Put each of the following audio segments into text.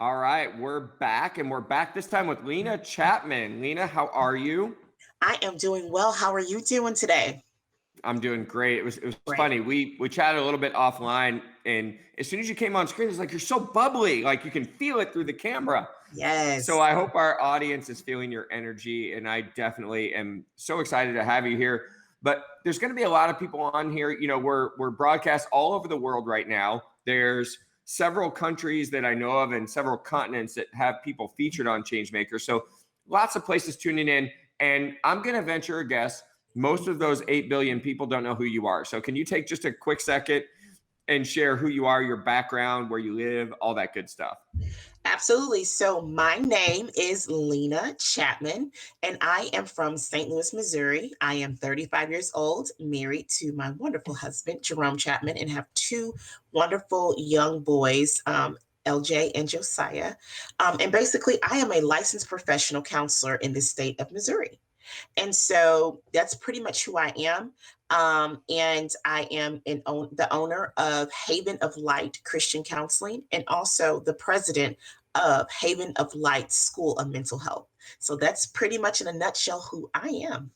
All right, we're back, and we're back this time with Lena Chapman. Lena, how are you? I am doing well. How are you doing today? I'm doing great. It was Great. funny. We chatted a little bit offline, and as soon as you came on screen, it's like you're so bubbly, like you can feel it through the camera. So Yes. I hope our audience is feeling your energy, and I definitely am so excited to have you here. But there's going to be a lot of people on here. We're broadcast all over the world right now. There's several countries that I know of and several continents that have people featured on Changemaker. So lots of places tuning in. And I'm going to venture a guess. Most of those 8 billion people don't know who you are. So can you take just a quick second and share who you are, your background, where you live, all that good stuff? Absolutely. So, my name is Lena Chapman, and I am from St. Louis, Missouri. I am 35 years old, married to my wonderful husband, Jerome Chapman, and have two wonderful young boys, LJ and Josiah. And basically, I am a licensed professional counselor in the state of Missouri. And so that's pretty much who I am. And I am the owner of Haven of Light Christian Counseling and also the president of Haven of Light School of Mental Health. So that's pretty much in a nutshell who I am.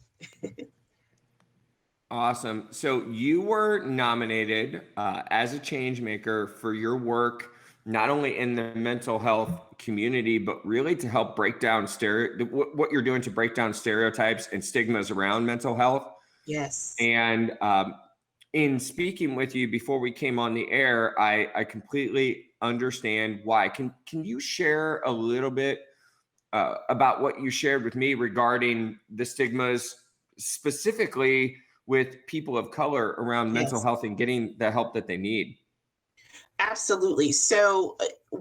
Awesome. So you were nominated as a change maker for your work, not only in the mental health community, but really to help break down what you're doing to break down stereotypes and stigmas around mental health. Yes. And in speaking with you before we came on the air, I completely understand why. Can you share a little bit about what you shared with me regarding the stigmas, specifically with people of color around mental Yes. health and getting the help that they need? Absolutely. So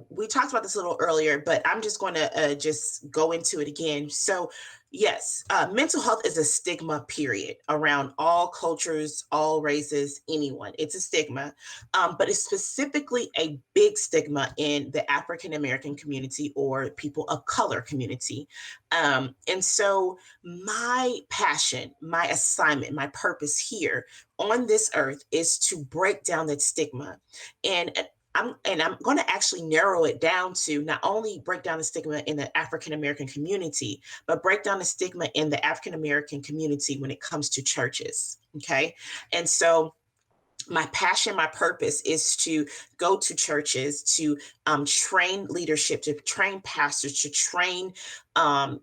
we talked about this a little earlier, but I'm just going to just go into it again. So, yes, mental health is a stigma, period, around all cultures, all races, anyone. It's a stigma, but it's specifically a big stigma in the African American community or people of color community. And so, my passion, my assignment, my purpose here on this earth is to break down that stigma and I'm going to actually narrow it down to not only break down the stigma in the African American community, but break down the stigma in the African American community when it comes to churches. Okay. And so my passion, my purpose is to go to churches, to train leadership, to train pastors, to train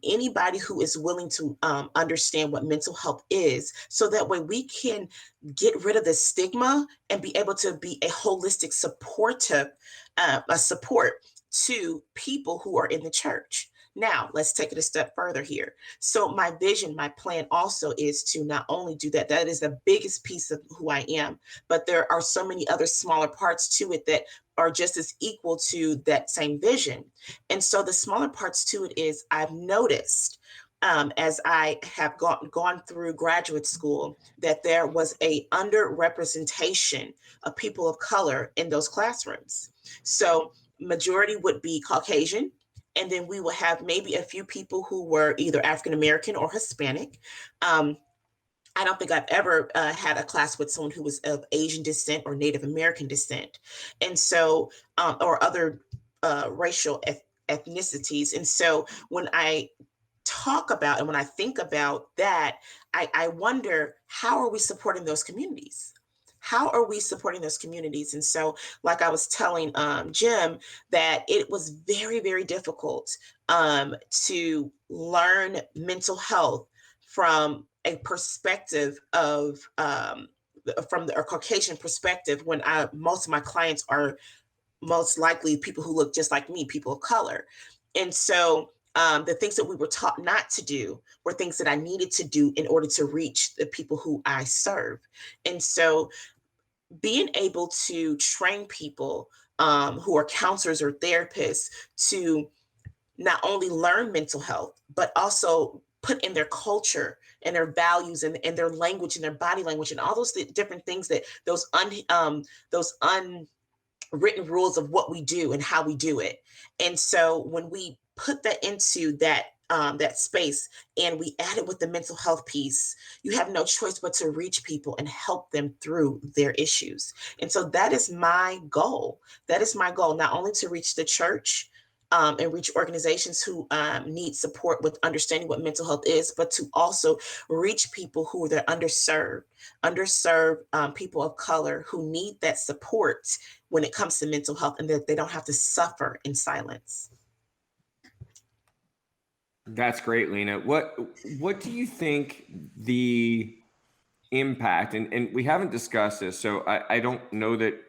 anybody who is willing to understand what mental health is, so that way we can get rid of the stigma and be able to be a holistic a support to people who are in the church. Now, let's take it a step further here. So, my vision, my plan also is to not only do that, that is the biggest piece of who I am, but there are so many other smaller parts to it that are just as equal to that same vision. And so, the smaller parts to it is I've noticed as I have gone through graduate school that there was a underrepresentation of people of color in those classrooms. So majority would be Caucasian, and then we will have maybe a few people who were either African American or Hispanic. Um, I don't think I've ever had a class with someone who was of Asian descent or Native American descent, and so or other racial ethnicities. And so when I talk about and when I think about that, I wonder, how are we supporting those communities? How are we supporting those communities? And so, like I was telling Jim, that it was very, very difficult to learn mental health from a perspective of from the Caucasian perspective when most of my clients are most likely people who look just like me, people of color. And so the things that we were taught not to do were things that I needed to do in order to reach the people who I serve. And so being able to train people who are counselors or therapists to not only learn mental health, but also put in their culture and their values and their language and their body language and all those different things that those unwritten rules of what we do and how we do it. And so when we put that into that space and we add it with the mental health piece, you have no choice but to reach people and help them through their issues. And so that is my goal. That is my goal, not only to reach the church, and reach organizations who need support with understanding what mental health is, but to also reach people who are underserved people of color who need that support when it comes to mental health, and that they don't have to suffer in silence. That's great, Lena. What do you think the impact, and we haven't discussed this, so I don't know that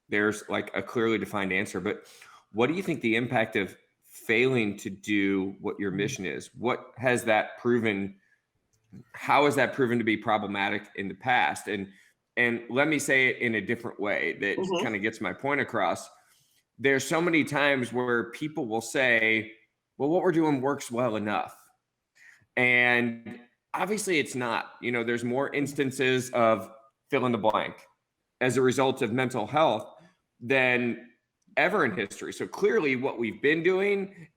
there's like a clearly defined answer, but what do you think the impact of failing to do what your mission is? What has that proven? How has that proven to be problematic in the past? And let me say it in a different way that Mhm. kind of gets my point across. There's so many times where people will say, well, what we're doing works well enough. And obviously it's not. There's more instances of fill in the blank as a result of mental health than ever in history. So clearly what we've been doing,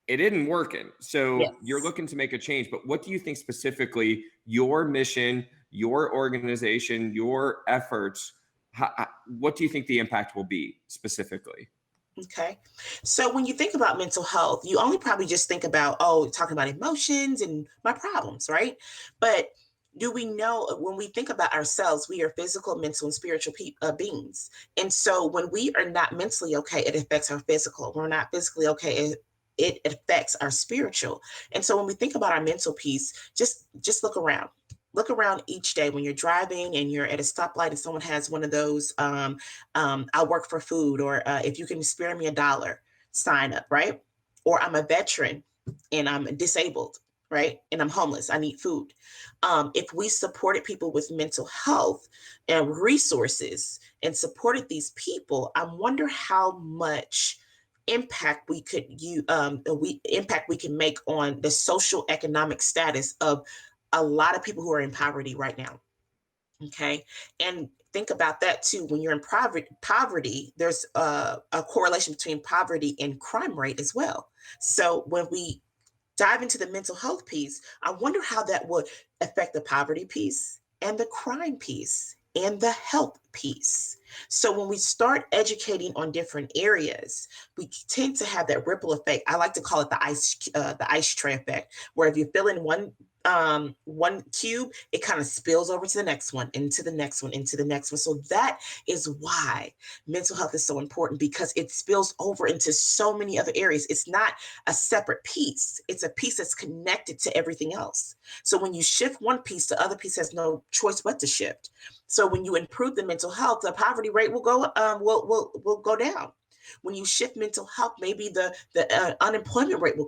it isn't working. So you're Yes. looking to make a change. But what do you think specifically your mission, your organization, your efforts, what do you think the impact will be specifically? Okay. So when you think about mental health, you only probably just think about, oh, talking about emotions and my problems, right? But do we know when we think about ourselves, we are physical, mental, and spiritual beings. And so when we are not mentally okay, it affects our physical. We're not physically okay, it affects our spiritual. And so when we think about our mental piece, just look around. Look around each day when you're driving and you're at a stoplight and someone has one of those I work for food, or if you can spare me $1, sign up, right? Or I'm a veteran and I'm disabled, right? And I'm homeless, I need food. If we supported people with mental health and resources and supported these people, I wonder how much impact we can make on the social economic status of a lot of people who are in poverty right now. Okay. And think about that too. When you're in poverty, there's a correlation between poverty and crime rate as well. So when we dive into the mental health piece, I wonder how that would affect the poverty piece and the crime piece and the health piece. So when we start educating on different areas, we tend to have that ripple effect. I like to call it the ice tray effect, where if you fill in one cube, it kind of spills over to the next one, into the next one, into the next one. So that is why mental health is so important, because it spills over into so many other areas. It's not a separate piece. It's a piece that's connected to everything else. So when you shift one piece, the other piece has no choice but to shift. So when you improve the mental health, the poverty rate will go down. When you shift mental health, maybe the unemployment rate will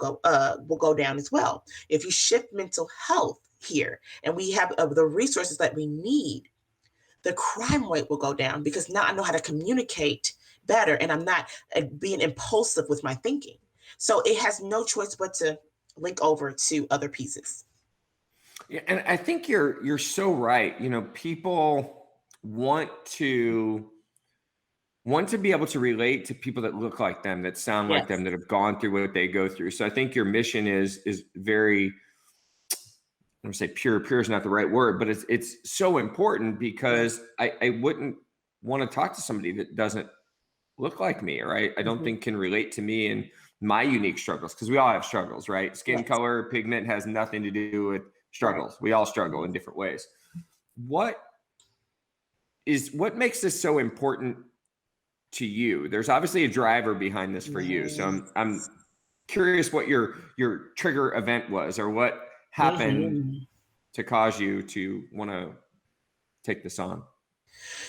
go down as well. If you shift mental health here, and we have the resources that we need, the crime rate will go down, because now I know how to communicate better, and I'm not being impulsive with my thinking. So it has no choice but to link over to other pieces. Yeah, and I think you're so right. People want to be able to relate to people that look like them, that sound like them, Yes. that have gone through what they go through. So I think your mission is very, I'm gonna say pure. Pure is not the right word, but it's so important, Yeah. because I wouldn't want to talk to somebody that doesn't look like me, or I don't Mhm. think can relate to me and my unique struggles, because we all have struggles, right? Skin Yes. color, pigment has nothing to do with Right. struggles. We all struggle Mhm. in different ways. What what makes this so important to you? There's obviously a driver behind this for you. So I'm Yes. curious what your trigger event was, or what happened Mhm. to cause you to want to take this on.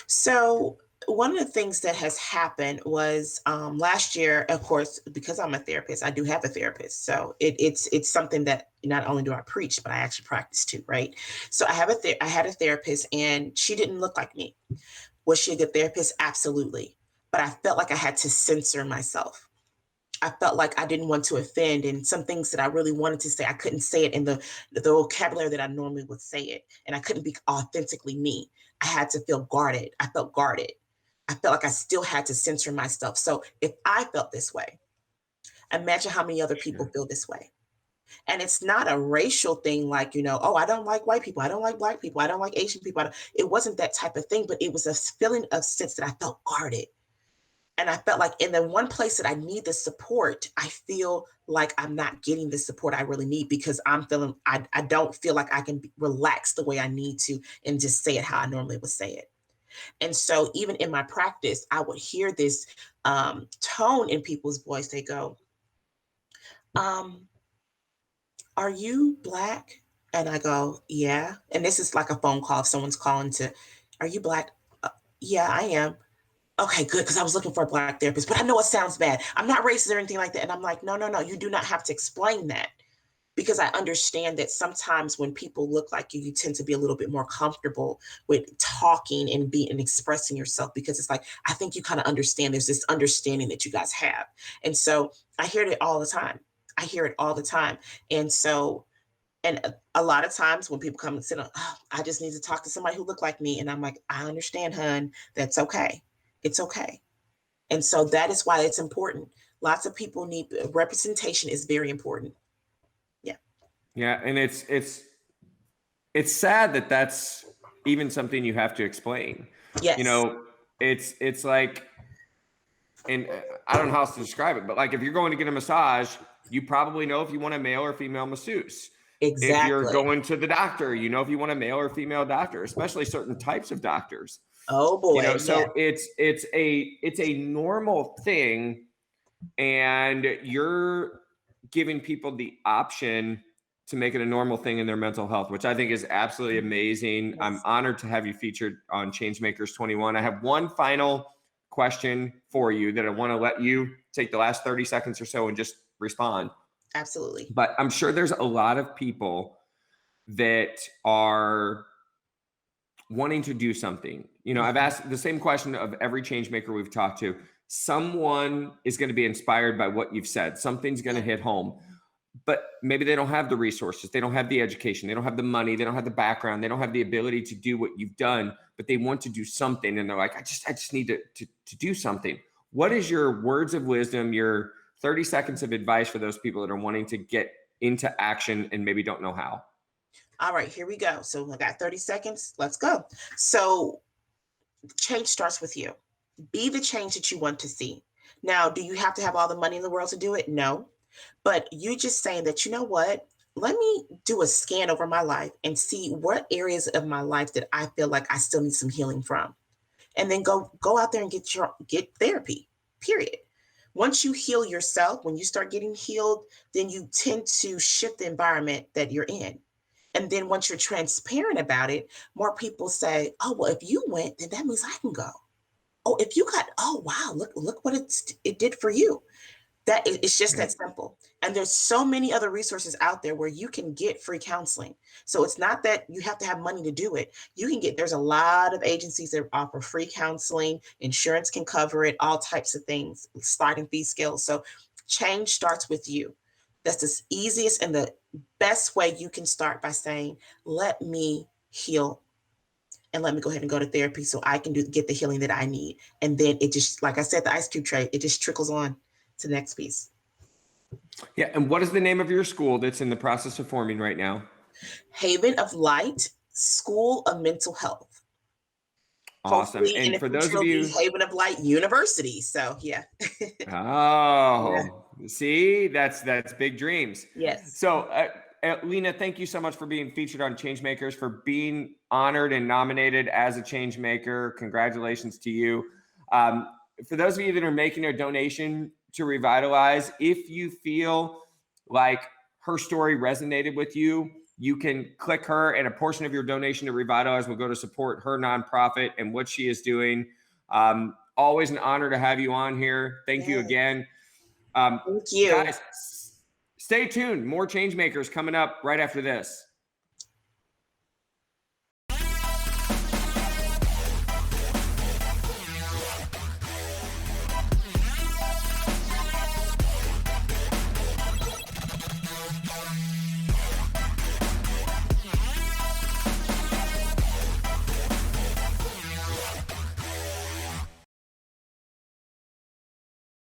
So one of the things that has happened was last year, of course, because I'm a therapist, I do have a therapist. So it's something that not only do I preach, but I actually practice too, right? So I had a therapist, and she didn't look like me. Was she a good therapist? Absolutely. But I felt like I had to censor myself. I felt like I didn't want to offend, and some things that I really wanted to say, I couldn't say it in the vocabulary that I normally would say it, and I couldn't be authentically me. I had to feel guarded. I felt guarded. I felt like I still had to censor myself. So if I felt this way, imagine how many other people Sure. feel this way. And it's not a racial thing, like, oh, I don't like white people, I don't like black people, I don't like Asian people. It wasn't that type of thing, but it was a feeling of sense that I felt guarded. And I felt like in the one place that I need the support, I feel like I'm not getting the support I really need because I don't feel like I can relax the way I need to and just say it how I normally would say it. And so even in my practice, I would hear this tone in people's voice. They go, um, are you Black? And I go, yeah. And this is like a phone call. If someone's calling to, are you Black? Yeah, I am. Okay, good, because I was looking for a Black therapist, but I know it sounds bad. I'm not racist or anything like that. And I'm like, no, no, no, you do not have to explain that because I understand that sometimes when people look like you tend to be a little bit more comfortable with talking and being and expressing yourself because it's like, I think you kind of understand there's this understanding that you guys have. And so I hear it all the time. I hear it all the time. And so, and a lot of times when people come and say, oh, I just need to talk to somebody who look like me. And I'm like, I understand, hun, that's okay. It's okay. And so that is why it's important. Lots of people need representation is very important. Yeah. Yeah, and it's sad that that's even something you have to explain. You Yes. know, it's like, and I don't know how else to describe it, but like if you're going to get a massage, you probably know if you want a male or female masseuse. If you're Exactly. going to the doctor, you know if you want a male or female doctor, especially certain types of doctors. Oh You know, boy. Yeah. so it's a normal thing, and you're giving people the option to make it a normal thing in their mental health, which I think is absolutely amazing. I'm Yes. honored to have you featured on Changemakers 21. I have one final question for you that I want to let you take the last 30 seconds or so and just respond. Absolutely. But I'm sure there's a lot of people that are wanting to do something. You know, I've Mhm. asked the same question of every change maker we've talked to. Someone is going to be inspired by what you've said. Something's going to Yeah. hit home, but maybe they don't have the resources. They don't have the education. They don't have the money. They don't have the background. They don't have the ability to do what you've done, but they want to do something. And they're like, I just need to do something. What is your words of wisdom, your 30 seconds of advice for those people that are wanting to get into action and maybe don't know how? All right, here we go. So I got 30 seconds. Let's go. So change starts with you. Be the change that you want to see. Now, do you have to have all the money in the world to do it? No. But you just saying that, you know what? Let me do a scan over my life and see what areas of my life that I feel like I still need some healing from. And then go out there and get therapy. Period. Once you heal yourself, when you start getting healed, then you tend to shift the environment that you're in. And then once you're transparent about it, more people say, "Oh, well, if you went, then that means I can go. Oh, if you got, oh wow, look what it did for you." It's just Yeah. that simple. And there's so many other resources out there where you can get free counseling. So it's not that you have to have money to do it. There's a lot of agencies that offer free counseling. Insurance can cover it, all types of things, sliding fee scales. So change starts with you. That's the easiest and the best way you can start by saying, let me heal and let me go ahead and go to therapy so I can get the healing that I need. And then it just, like I said, the ice cube tray, it just trickles on to the next piece. Yeah. And what is the name of your school that's in the process of forming right now? Haven of Light School of Mental Health. Awesome. Hopefully, in And the for those future, of it'll be you, Haven of Light University. So, yeah. Yeah. oh, see, that's big dreams. Yes. So, Lena, thank you so much for being featured on Changemakers, for being honored and nominated as a change maker. Congratulations to you. Um, for those of you that are making a donation to ReVitalize, if you feel like her story resonated with you, you can click her, and a portion of your donation to ReVitalize will go to support her nonprofit and what she is doing. Always an honor to have you on here. Thank you Yes. again. Thank you. Guys, stay tuned. More change makers coming up right after this.